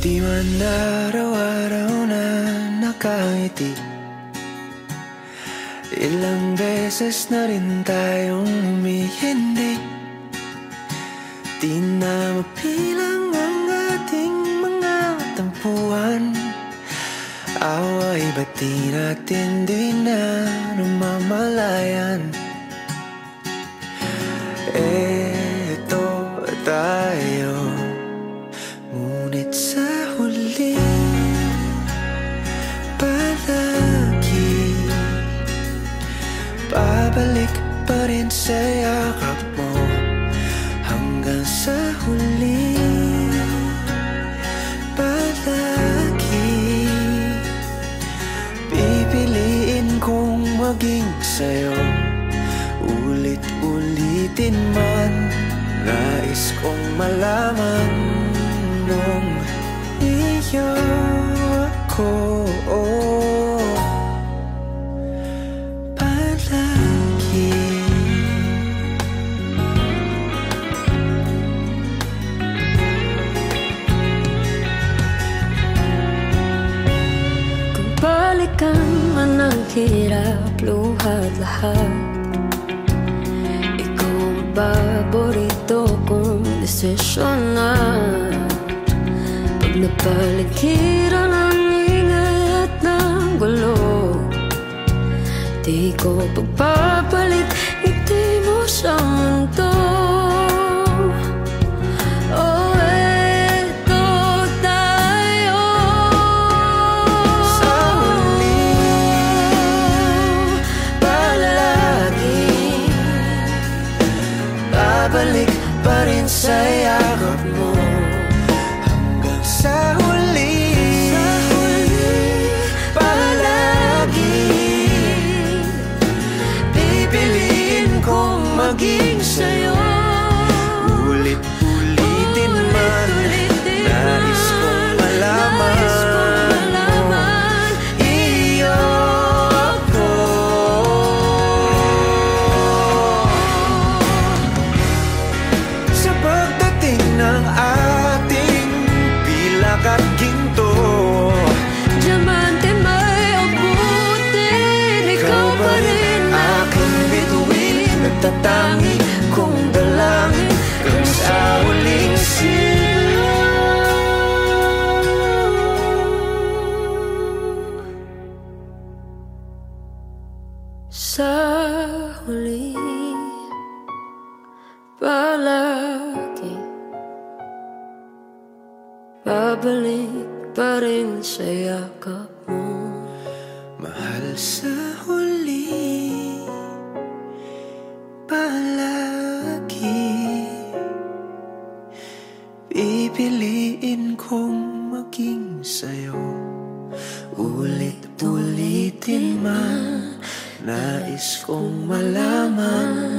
Di man araw-araw na nakangiti, ilang beses na rin tayong humihindi. Di na mapilang ang ating mga tampuhan. Away ba't di natin di na namamalayan? Eto tayo, ngunit sa huli palagi babalik pa rin sa yakap mo. Hanggang sa huli palagi pipiliin kong maging sa'yo. Ulit-ulitin man, nais kong malaman nung iyo ako palagi. Kung balikan man ang hirap, luhat lahat, paborito kong desisyon na. Pag napaligiran ang ingay at ng gulo, di ko pagpapalit ngiti mo sa mundo. Oh, eto tayo sa huli palagi babalik pa rin sa yakap mo. Hanggang sa huli palagi pipiliin kong maging sa'yo. Ulit-ulitin man, nais kong malaman iyo ako. Sa pagdating ng ating pilak at ginto, diamante may abutin, ikaw pa rin aking bituin, nagtatangi kong dalangin hanggang sa huling sigaw. Sa huli palagi babalik pa rin sa yakap mo. Mahal, sa huli palagi pipiliin kong maging sa'yo. Ulit-ulitin man, nais kong malaman